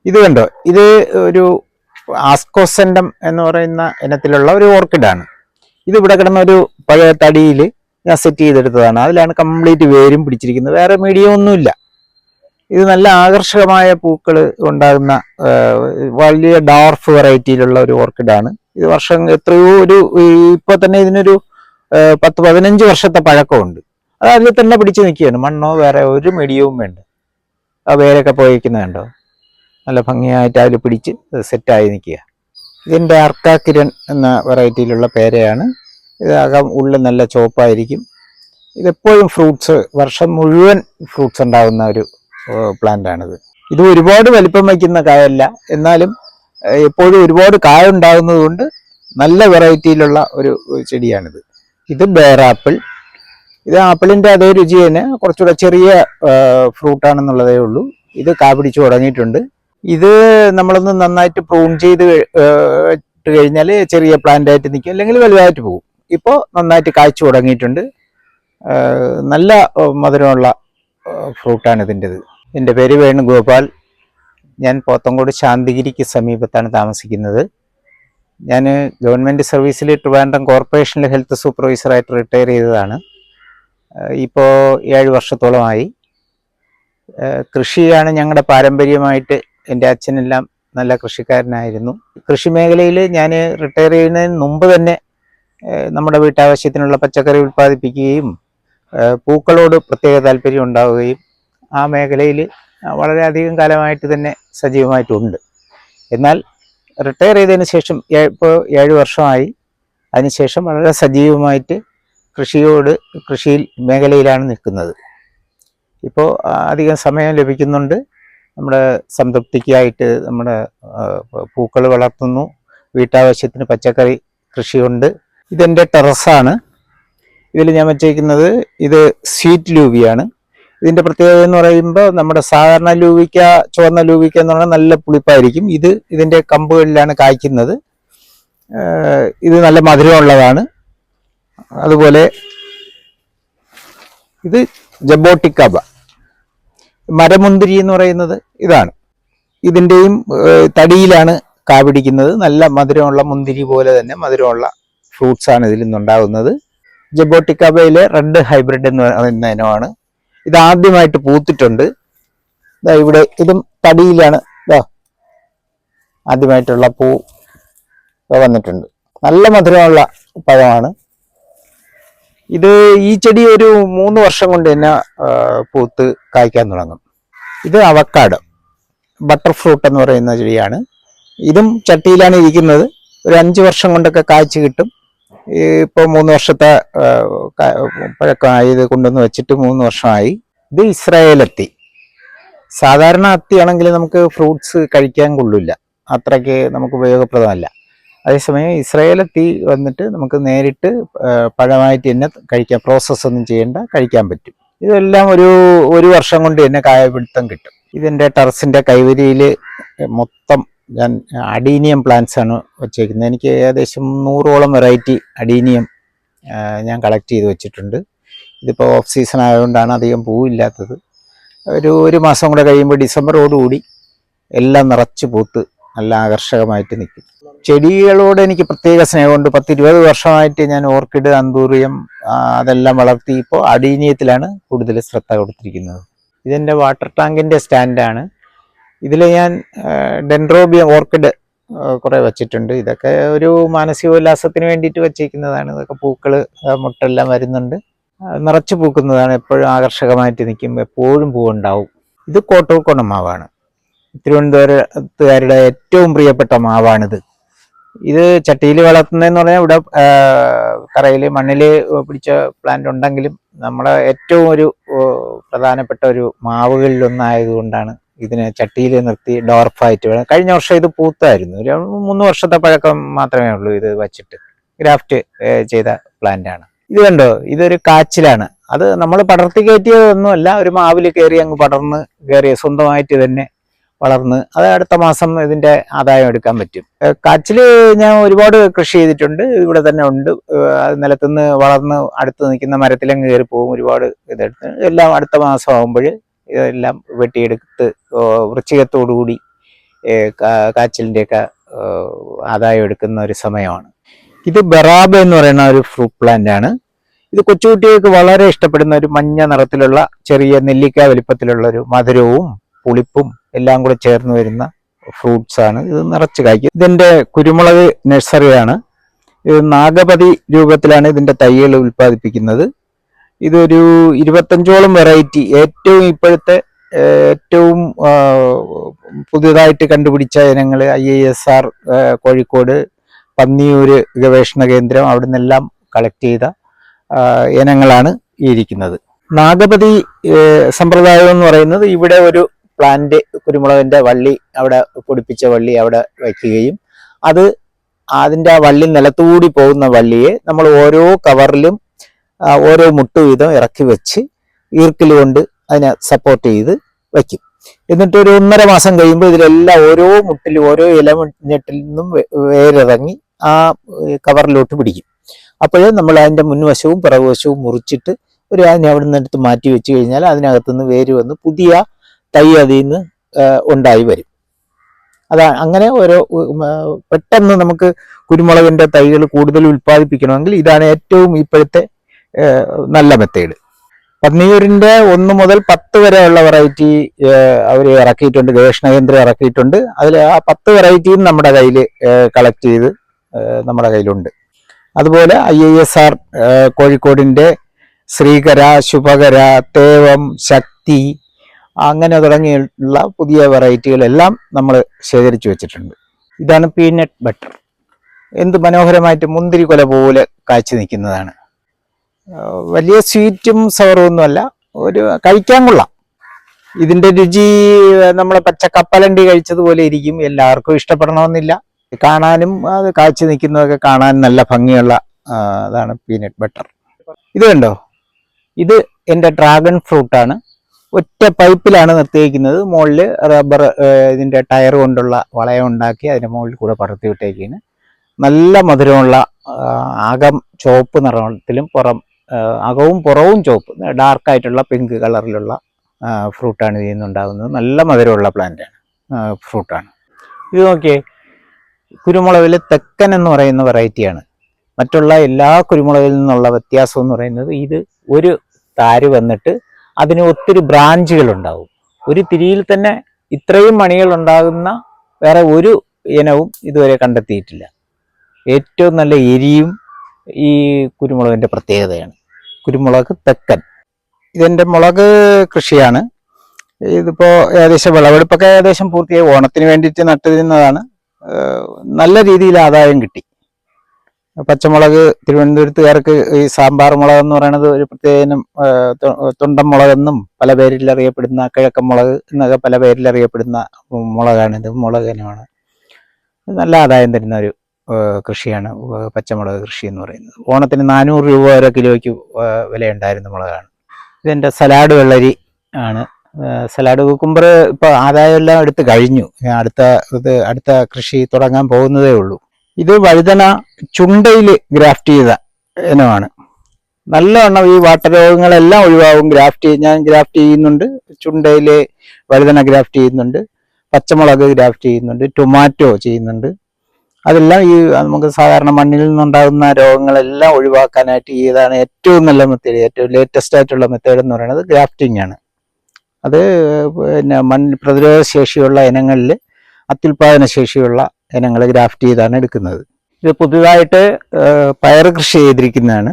ഇത് കണ്ടോ, ഇത് ഒരു ആസ്കോസെൻഡം എന്ന് പറയുന്ന ഇനത്തിലുള്ള ഒരു ഓർക്കിഡാണ്. ഇത് ഇവിടെ കിടന്ന ഒരു പഴയ തടിയിൽ ഞാൻ സെറ്റ് ചെയ്തെടുത്തതാണ്. അതിലാണ് കംപ്ലീറ്റ് വേരും പിടിച്ചിരിക്കുന്നത്. വേറെ മീഡിയം ഒന്നുമില്ല. ഇത് നല്ല ആകർഷകമായ പൂക്കൾ ഉണ്ടാകുന്ന വലിയ ഡാർഫ് വെറൈറ്റിയിലുള്ള ഒരു ഓർക്കിഡാണ്. ഇത് വർഷം എത്രയോ ഇപ്പൊ തന്നെ ഇതിനൊരു 10-15 വർഷത്തെ പഴക്കമുണ്ട്. അത് അതിൽ തന്നെ പിടിച്ചു നിൽക്കുകയാണ്. മണ്ണോ വേറെ ഒരു മീഡിയവും വേണ്ട. ആ വേരൊക്കെ പോയിരിക്കുന്നത് നല്ല ഭംഗിയായിട്ട് അതിൽ പിടിച്ച് സെറ്റായി നിൽക്കുക. ഇതിൻ്റെ അർക്കാക്കിരൺ എന്ന വെറൈറ്റിയിലുള്ള പേരയാണ്. ഇത് ഉള്ളിൽ നല്ല ചുവപ്പായിരിക്കും. ഇതെപ്പോഴും ഫ്രൂട്ട്സ്, വർഷം മുഴുവൻ ഫ്രൂട്ട്സ് ഉണ്ടാകുന്ന ഒരു പ്ലാന്റാണിത്. ഇത് ഒരുപാട് വലിപ്പം വയ്ക്കുന്ന കായല്ല, എന്നാലും എപ്പോഴും ഒരുപാട് കായ ഉണ്ടാകുന്നത് കൊണ്ട് നല്ല വെറൈറ്റിയിലുള്ള ഒരു ചെടിയാണിത്. ഇത് ബേറാപ്പിൾ. ഇത് ആപ്പിളിൻ്റെ അതേ രുചി തന്നെ, കുറച്ചുകൂടെ ചെറിയ ഫ്രൂട്ടാണെന്നുള്ളതേ ഉള്ളൂ. ഇത് കാ പിടിച്ചു തുടങ്ങിയിട്ടുണ്ട്. ഇത് നമ്മളൊന്ന് നന്നായിട്ട് പ്രൂൺ ചെയ്ത് ഇട്ട് കഴിഞ്ഞാൽ ചെറിയ പ്ലാന്റ് ആയിട്ട് നിൽക്കും, അല്ലെങ്കിൽ വലുതായിട്ട് പോകും. ഇപ്പോൾ നന്നായിട്ട് കായ്ച്ചു തുടങ്ങിയിട്ടുണ്ട്. നല്ല മധുരമുള്ള ഫ്രൂട്ടാണ് ഇതിൻ്റെത്. എൻ്റെ പേര് വേണുഗോപാൽ. ഞാൻ പോത്തങ്കോട് ശാന്തിഗിരിക്ക് സമീപത്താണ് താമസിക്കുന്നത്. ഞാൻ ഗവൺമെൻറ് സർവീസിൽ ട്രിവാൻഡ്രം കോർപ്പറേഷനിൽ ഹെൽത്ത് സൂപ്പർവൈസറായിട്ട് റിട്ടയർ ചെയ്തതാണ്. ഇപ്പോൾ 7 വർഷത്തോളമായി. കൃഷിയാണ് ഞങ്ങളുടെ പാരമ്പര്യമായിട്ട്. എൻ്റെ അച്ഛനെല്ലാം നല്ല കൃഷിക്കാരനായിരുന്നു. കൃഷി മേഖലയിൽ ഞാൻ റിട്ടയർ ചെയ്യുന്നതിന് മുമ്പ് തന്നെ നമ്മുടെ വീട്ടാവശ്യത്തിനുള്ള പച്ചക്കറി ഉൽപ്പാദിപ്പിക്കുകയും പൂക്കളോട് പ്രത്യേക താല്പര്യം ഉണ്ടാവുകയും ആ മേഖലയിൽ വളരെയധികം കാലമായിട്ട് തന്നെ സജീവമായിട്ടുണ്ട്. എന്നാൽ റിട്ടയർ ചെയ്തതിന് ശേഷം ഇപ്പോൾ 7 വർഷമായി. അതിനുശേഷം വളരെ സജീവമായിട്ട് കൃഷിയിൽ മേഖലയിലാണ് നിൽക്കുന്നത്. ഇപ്പോൾ അധികം സമയം ലഭിക്കുന്നുണ്ട്. നമ്മുടെ സംതൃപ്തിക്കായിട്ട് നമ്മുടെ പൂക്കൾ വളർത്തുന്നു. വീട്ടാവശ്യത്തിന് പച്ചക്കറി കൃഷിയുണ്ട്. ഇതെൻ്റെ ടെറസാണ്. ഇതിൽ ഞാൻ വെച്ചേക്കുന്നത് ഇത് സ്വീറ്റ് ലൂവിയാണ്. ഇതിൻ്റെ പ്രത്യേകത എന്ന് പറയുമ്പോൾ നമ്മുടെ സാധാരണ ലൂവിക്ക, ചുവന്ന ലൂവിക്ക എന്ന് പറഞ്ഞാൽ നല്ല പുളിപ്പായിരിക്കും. ഇതിൻ്റെ കമ്പുകളിലാണ് കായ്ക്കുന്നത്. ഇത് നല്ല മധുരമുള്ളതാണ്. അതുപോലെ ഇത് ജബോട്ടിക്കാബ, മരമുന്തിരി എന്ന് പറയുന്നത് ഇതാണ്. ഇതിൻ്റെയും തടിയിലാണ് കാ പിടിക്കുന്നത്. നല്ല മധുരമുള്ള മുന്തിരി പോലെ തന്നെ മധുരമുള്ള ഫ്രൂട്ട്സാണ് ഇതിൽ നിന്നുണ്ടാകുന്നത്. ജബോട്ടിക്കാബയിലെ റെഡ് ഹൈബ്രിഡ് എന്ന് പറയുന്ന ഇനമാണ്. ഇത് ആദ്യമായിട്ട് പൂത്തിട്ടുണ്ട്. ഇവിടെ ഇതും തടിയിലാണ് ആദ്യമായിട്ടുള്ള പൂ വന്നിട്ടുണ്ട്. നല്ല മധുരമുള്ള പഴമാണ് ഇത്. ഈ ചെടി ഒരു 3 വർഷം കൊണ്ട് തന്നെ പൂത്ത് കായ്ക്കാൻ തുടങ്ങും. ഇത് അവക്കാഡോ, ബട്ടർ ഫ്രൂട്ട് എന്ന് പറയുന്ന ചെടിയാണ്. ഇതും ചട്ടിയിലാണ് ഇരിക്കുന്നത്. ഒരു 5 വർഷം കൊണ്ടൊക്കെ കായ്ച്ചു കിട്ടും. ഇപ്പോൾ 3 വർഷത്തെ പഴക്കമായി. ഇത് കൊണ്ടുവന്ന് വെച്ചിട്ട് 3 വർഷമായി. ഇത് ഇസ്രായേലത്തി. സാധാരണ അത്തിയാണെങ്കിൽ നമുക്ക് ഫ്രൂട്ട്സ് കഴിക്കാൻ കൊള്ളില്ല, അത്രയ്ക്ക് നമുക്ക് ഉപയോഗപ്രദമല്ല. അതേസമയം ഇസ്രായേലത്തി വന്നിട്ട് നമുക്ക് നേരിട്ട് പഴമായിട്ട് തന്നെ കഴിക്കാം, പ്രോസസ്സൊന്നും ചെയ്യേണ്ട, കഴിക്കാൻ പറ്റും. ഇതെല്ലാം ഒരു വർഷം കൊണ്ട് തന്നെ കായപിടുത്തം കിട്ടും. ഇതിൻ്റെ ടെറസിൻ്റെ കൈവരിയിൽ മൊത്തം ഞാൻ അഡീനിയം പ്ലാന്റ്സ് ആണ് വച്ചേക്കുന്നത്. എനിക്ക് ഏകദേശം 100ഓളം വെറൈറ്റി അഡീനിയം ഞാൻ കളക്ട് ചെയ്ത് വെച്ചിട്ടുണ്ട്. ഇതിപ്പോൾ ഓഫ് സീസൺ ആയതുകൊണ്ടാണ് അധികം പൂവില്ലാത്തത്. ഒരു മാസം കൂടെ കഴിയുമ്പോൾ ഡിസംബറോടുകൂടി എല്ലാം നിറച്ച് പൂത്ത് നല്ല ആകർഷകമായിട്ട് നിൽക്കും. ചെടികളോട് എനിക്ക് പ്രത്യേക സ്നേഹമുണ്ട്. 10-20 വർഷമായിട്ട് ഞാൻ ഓർക്കിഡ്, അന്തൂറിയം അതെല്ലാം വളർത്തി. ഇപ്പോൾ അഡീനിയത്തിലാണ് കൂടുതൽ ശ്രദ്ധ കൊടുത്തിരിക്കുന്നത്. ഇതെൻ്റെ വാട്ടർ ടാങ്കിൻ്റെ സ്റ്റാൻഡാണ്. ഇതിൽ ഞാൻ ഡെൻഡ്രോബിയം ഓർക്കിഡ് കുറേ വച്ചിട്ടുണ്ട്. ഇതൊക്കെ ഒരു മാനസികോല്ലാസത്തിന് വേണ്ടിയിട്ട് വച്ചിരിക്കുന്നതാണ്. ഇതൊക്കെ പൂക്കൾ മുട്ടെല്ലാം വരുന്നുണ്ട്. നിറച്ച് പൂക്കുന്നതാണ്. എപ്പോഴും ആകർഷകമായിട്ട് നിൽക്കും. എപ്പോഴും പൂവുണ്ടാവും. ഇത് കോട്ടൂർക്കോണ മാവാണ്. തിരുവനന്തപുരത്തുകാരുടെ ഏറ്റവും പ്രിയപ്പെട്ട മാവാണിത്. ഇത് ചട്ടിയിൽ വളർത്തുന്നതെന്ന് പറഞ്ഞാൽ ഇവിടെ കറയിൽ മണ്ണിൽ പിടിച്ച പ്ലാന്റ് ഉണ്ടെങ്കിലും നമ്മുടെ ഏറ്റവും ഒരു പ്രധാനപ്പെട്ട ഒരു മാവുകളിലൊന്നായതുകൊണ്ടാണ് ഇതിനെ ചട്ടിയിൽ നിർത്തി ഡോർഫായിട്ട് വേണം. കഴിഞ്ഞ വർഷം ഇത് പൂത്തായിരുന്നു. ഒരു 3 വർഷത്തെ പഴക്കം മാത്രമേ ഉള്ളൂ ഇത് വച്ചിട്ട്. ഗ്രാഫ്റ്റ് ചെയ്ത പ്ലാന്റാണ്. ഇത് കണ്ടോ, ഇതൊരു കാച്ചിലാണ്. അത് നമ്മൾ പടർത്തി കയറ്റിയതൊന്നുമല്ല, ഒരു മാവിൽ കയറി അങ്ങ് പടർന്ന് കയറിയ സ്വന്തമായിട്ട് തന്നെ വളർന്ന് അത് അടുത്ത മാസം ഇതിൻ്റെ ആദായം എടുക്കാൻ പറ്റും. കാച്ചില് ഞാൻ ഒരുപാട് കൃഷി ചെയ്തിട്ടുണ്ട്. ഇവിടെ തന്നെ ഉണ്ട്. നിലത്തുനിന്ന് വളർന്ന് അടുത്ത് നിൽക്കുന്ന മരത്തിലങ്ങ് കയറി പോകും. ഒരുപാട് ഇതെടുത്ത് എല്ലാം അടുത്ത മാസം ആകുമ്പോൾ ഇതെല്ലാം വെട്ടിയെടുത്ത് വൃശ്ചികത്തോടുകൂടി കാച്ചിലിൻ്റെയൊക്കെ ആദായം എടുക്കുന്ന ഒരു സമയമാണ്. ഇത് ബറാബ് എന്ന് പറയുന്ന ഒരു ഫ്രൂട്ട് പ്ലാന്റ് ആണ്. ഇത് കൊച്ചുകുട്ടികൾക്ക് വളരെ ഇഷ്ടപ്പെടുന്ന ഒരു മഞ്ഞ നിറത്തിലുള്ള ചെറിയ നെല്ലിക്ക വലിപ്പത്തിലുള്ള ഒരു മധുരവും പുളിപ്പും എല്ലാം കൂടെ ചേർന്ന് വരുന്ന ഫ്രൂട്ട്സ് ആണ്. ഇത് നിറച്ച് കായ്ക്കും. ഇതിന്റെ കുരുമുളക് നഴ്സറിയാണ്. ഇത് നാഗപതി രൂപത്തിലാണ് ഇതിന്റെ തൈകൾ ഉൽപ്പാദിപ്പിക്കുന്നത്. ഇതൊരു 25ഓളം വെറൈറ്റി, ഏറ്റവും ഇപ്പോഴത്തെ ഏറ്റവും പുതിയതായിട്ട് കണ്ടുപിടിച്ച ഇനങ്ങൾ IISR കോഴിക്കോട് പന്നിയൂര് ഗവേഷണ കേന്ദ്രം അവിടെ നിന്നെല്ലാം കളക്ട് ചെയ്ത ഇനങ്ങളാണ് ഈ ഇരിക്കുന്നത്. നാഗപതി സമ്പ്രദായം എന്ന് പറയുന്നത് ഇവിടെ ഒരു പ്ലാന്റ് കുരുമുളകിന്റെ വള്ളി അവിടെ പൊടിപ്പിച്ച വള്ളി അവിടെ വയ്ക്കുകയും അതിന്റെ ആ വള്ളി നിലത്തുകൂടി പോകുന്ന വള്ളിയെ നമ്മൾ ഓരോ കവറിലും ഓരോ മുട്ട് വീതം ഇറക്കി വെച്ച് ഈർക്കിൽ കൊണ്ട് അതിനെ സപ്പോർട്ട് ചെയ്ത് വയ്ക്കും. എന്നിട്ട് ഒരു 1.5 മാസം കഴിയുമ്പോൾ ഇതിലെല്ലാം ഓരോ മുട്ടിലും ഓരോ ഇലഞ്ഞെട്ടിൽ നിന്നും വേരിറങ്ങി ആ കവറിലോട്ട് പിടിക്കും. അപ്പോഴേ നമ്മൾ അതിൻ്റെ മുൻവശവും പിറകുവശവും മുറിച്ചിട്ട് അതിനെ അവിടെ നിന്ന് എടുത്ത് മാറ്റി വെച്ച് കഴിഞ്ഞാൽ അതിനകത്തുനിന്ന് വേര് വന്ന് പുതിയ തൈ അതിൽ നിന്ന് ഉണ്ടായി വരും. അതാണ് അങ്ങനെ ഓരോ പെട്ടെന്ന് നമുക്ക് കുരുമുളകിൻ്റെ തൈകൾ കൂടുതൽ ഉൽപ്പാദിപ്പിക്കണമെങ്കിൽ ഇതാണ് ഏറ്റവും ഇപ്പോഴത്തെ നല്ല മെത്തേഡ്. പന്നിയൂരിൻ്റെ 1 മുതൽ 10 വരെയുള്ള വെറൈറ്റി അവർ ഇറക്കിയിട്ടുണ്ട്, ഗവേഷണ കേന്ദ്രം ഇറക്കിയിട്ടുണ്ട്. അതിൽ ആ 10 വെറൈറ്റിയും നമ്മുടെ കയ്യിൽ കളക്ട് ചെയ്ത് നമ്മുടെ കയ്യിലുണ്ട്. അതുപോലെ IISR കോഴിക്കോടിൻ്റെ ശ്രീകര, ശുഭകര, തേവം, ശക്തി അങ്ങനെ തുടങ്ങിയുള്ള പുതിയ വെറൈറ്റികളെല്ലാം നമ്മൾ ശേഖരിച്ചു വെച്ചിട്ടുണ്ട്. ഇതാണ് പീനട്ട് ബട്ടർ. എന്ത് മനോഹരമായിട്ട് മുന്തിരി കൊല പോലെ കാഴ്ച നിൽക്കുന്നതാണ്. വലിയ സ്വീറ്റും സവറും ഒന്നുമല്ല, ഒരു കഴിക്കാൻ കൊള്ളാം. ഇതിൻ്റെ രുചി നമ്മളെ പച്ച കപ്പലണ്ടി കഴിച്ചതുപോലെ ഇരിക്കും. എല്ലാവർക്കും ഇഷ്ടപ്പെടണമെന്നില്ല. കാണാനും അത് കാഴ്ച നിൽക്കുന്നതൊക്കെ കാണാൻ നല്ല ഭംഗിയുള്ള അതാണ് പീനട്ട് ബട്ടർ. ഇത് കണ്ടോ, ഇത് എൻ്റെ ഡ്രാഗൺ ഫ്രൂട്ടാണ്. ഒറ്റ പൈപ്പിലാണ് നിർത്തിയിരിക്കുന്നത്. മുകളിൽ റബ്ബർ ഇതിൻ്റെ ടയർ കൊണ്ടുള്ള വളയം ഉണ്ടാക്കി അതിൻ്റെ മുകളിൽ കൂടെ പടർത്തി വിട്ടേക്കാണ്. നല്ല മധുരമുള്ള, അകം ചുവപ്പ് നിറത്തിലും അകവും പുറവും ചുവപ്പ്, ഡാർക്കായിട്ടുള്ള പിങ്ക് കളറിലുള്ള ഫ്രൂട്ടാണ് ഇതിൽ നിന്നുണ്ടാകുന്നത്. നല്ല മധുരമുള്ള ഫ്രൂട്ടാണ്. ഇത് നോക്കിയേ, കുരുമുളകിൽ തെക്കൻ എന്ന് പറയുന്ന വെറൈറ്റിയാണ്. മറ്റുള്ള എല്ലാ കുരുമുളകിൽ നിന്നുള്ള വ്യത്യാസം എന്ന് പറയുന്നത് ഇത് ഒരു താര് വന്നിട്ട് അതിന് ഒത്തിരി ബ്രാഞ്ചുകൾ ഉണ്ടാവും. ഒരു തിരിയിൽ തന്നെ ഇത്രയും മണികൾ ഉണ്ടാകുന്ന വേറെ ഒരു ഇനവും ഇതുവരെ കണ്ടെത്തിയിട്ടില്ല. ഏറ്റവും നല്ല എരിയും ഈ കുരുമുളകിൻ്റെ പ്രത്യേകതയാണ്. കുരുമുളക് തെക്കൻ. ഇതെൻ്റെ മുളക് കൃഷിയാണ്. ഇതിപ്പോൾ ഏകദേശം വിളവെടുപ്പൊക്കെ ഏകദേശം പൂർത്തിയായി. ഓണത്തിന് വേണ്ടിയിട്ട് നട്ടിരുന്നതാണ്. നല്ല രീതിയിൽ ആദായം കിട്ടി. പച്ചമുളക് തിരുവനന്തപുരത്തുകാർക്ക് ഈ സാമ്പാർ മുളക് എന്ന് പറയുന്നത് ഒരു പ്രത്യേകം തൊണ്ടൻ മുളകെന്നും പല പേരിൽ അറിയപ്പെടുന്ന, കിഴക്കൻ മുളക് എന്നൊക്കെ പല പേരിൽ അറിയപ്പെടുന്ന മുളകാണിത്. മുളക് ഇനമാണ്. നല്ല ആദായം തരുന്ന ഒരു കൃഷിയാണ് പച്ചമുളക് കൃഷി എന്ന് പറയുന്നത്. ഓണത്തിന് 400 രൂപ വരെ കിലോയ്ക്ക് വിലയുണ്ടായിരുന്ന മുളകാണ്. ഇതെൻ്റെ സലാഡ് വെള്ളരി ആണ്. സലാഡ് കുക്കുംബർ ഇപ്പോൾ ആദായം എല്ലാം എടുത്ത് കഴിഞ്ഞു. അടുത്ത കൃഷി തുടങ്ങാൻ പോകുന്നതേ ഉള്ളൂ. ഇത് വഴുതന ചുണ്ടയിൽ ഗ്രാഫ്റ്റ് ചെയ്ത ഇനമാണ്. നല്ലവണ്ണം ഈ വാട്ടരോഗങ്ങളെല്ലാം ഒഴിവാകും. ഞാൻ ഗ്രാഫ്റ്റ് ചെയ്യുന്നുണ്ട്. ചുണ്ടയിൽ വഴുതന ഗ്രാഫ്റ്റ് ചെയ്യുന്നുണ്ട്, പച്ചമുളക് ഗ്രാഫ്റ്റ് ചെയ്യുന്നുണ്ട്, ടൊമാറ്റോ ചെയ്യുന്നുണ്ട്. അതെല്ലാം ഈ നമുക്ക് സാധാരണ മണ്ണിൽ നിന്നുണ്ടാകുന്ന രോഗങ്ങളെല്ലാം ഒഴിവാക്കാനായിട്ട് ഇതാണ് ഏറ്റവും നല്ല മെത്തേഡ്. ഏറ്റവും ലേറ്റസ്റ്റ് ആയിട്ടുള്ള മെത്തേഡ് എന്ന് പറയുന്നത് ഗ്രാഫ്റ്റിംഗ് ആണ്. അത് പിന്നെ പ്രതിരോധ ശേഷിയുള്ള ഇനങ്ങളിൽ അത്യുൽപാദന ശേഷിയുള്ള ഇനങ്ങൾ ഗ്രാഫ്റ്റ് ചെയ്താണ് എടുക്കുന്നത്. ഇത് പുതുതായിട്ട് പയർ കൃഷി ചെയ്തിരിക്കുന്നതാണ്.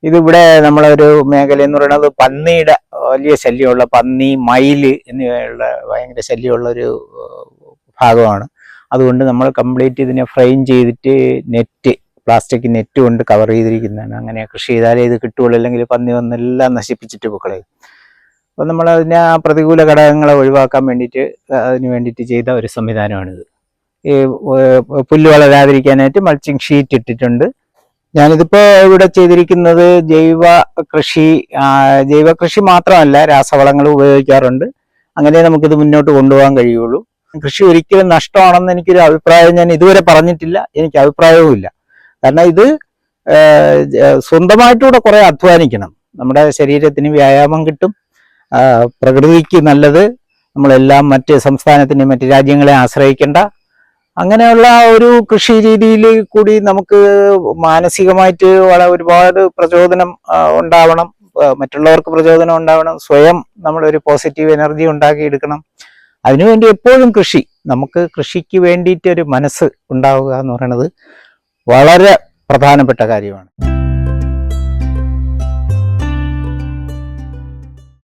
ഇതിവിടെ നമ്മളൊരു മേഖല എന്ന് പറയുന്നത് പന്നിയുടെ വലിയ ശല്യമുള്ള, പന്നി, മയില് എന്നിവയുള്ള ഭയങ്കര ശല്യമുള്ള ഒരു ഭാഗമാണ്. അതുകൊണ്ട് നമ്മൾ കംപ്ലീറ്റ് ഇതിനെ ഫ്രെയിം ചെയ്തിട്ട് പ്ലാസ്റ്റിക് നെറ്റ് കൊണ്ട് കവർ ചെയ്തിരിക്കുന്നതാണ്. അങ്ങനെ കൃഷി ചെയ്താലേ ഇത് കിട്ടുകയുള്ളൂ, അല്ലെങ്കിൽ പന്നി വന്നെല്ലാം നശിപ്പിച്ചിട്ട് പൊക്കളയും. അപ്പോൾ നമ്മൾ അതിനെ ആ പ്രതികൂല ഘടകങ്ങളെ ഒഴിവാക്കാൻ വേണ്ടിയിട്ട് ചെയ്ത ഒരു സംവിധാനമാണിത്. ഈ പുല്ല് വളരാതിരിക്കാനായിട്ട് മൾച്ചിങ് ഷീറ്റ് ഇട്ടിട്ടുണ്ട്. ഞാനിതിപ്പോൾ ഇവിടെ ചെയ്തിരിക്കുന്നത് ജൈവ കൃഷി മാത്രമല്ല, രാസവളങ്ങൾ ഉപയോഗിക്കാറുണ്ട്. അങ്ങനെ നമുക്കിത് മുന്നോട്ട് കൊണ്ടുപോകാൻ കഴിയുള്ളൂ. കൃഷി ഒരിക്കലും നഷ്ടമാണെന്ന് എനിക്കൊരു അഭിപ്രായം ഞാൻ ഇതുവരെ പറഞ്ഞിട്ടില്ല, എനിക്ക് അഭിപ്രായവുമില്ല. കാരണം ഇത് സ്വന്തമായിട്ടൂടെ കുറെ അധ്വാനിക്കണം. നമ്മുടെ ശരീരത്തിന് വ്യായാമം കിട്ടും, പ്രകൃതിക്ക് നല്ലത്, നമ്മളെല്ലാം മറ്റ് സംസ്ഥാനത്തിൻ്റെ മറ്റ് രാജ്യങ്ങളെ ആശ്രയിക്കേണ്ട അങ്ങനെയുള്ള ഒരു കൃഷി രീതിയിൽ കൂടി നമുക്ക് മാനസികമായിട്ട് ഒരുപാട് പ്രചോദനം ഉണ്ടാവണം, മറ്റുള്ളവർക്ക് പ്രചോദനം ഉണ്ടാവണം, സ്വയം നമ്മളൊരു പോസിറ്റീവ് എനർജി ഉണ്ടാക്കിയെടുക്കണം. അതിനുവേണ്ടി എപ്പോഴും നമുക്ക് കൃഷിക്ക് വേണ്ടിയിട്ടൊരു മനസ്സ് ഉണ്ടാവുക എന്ന് പറയുന്നത് വളരെ പ്രധാനപ്പെട്ട കാര്യമാണ്.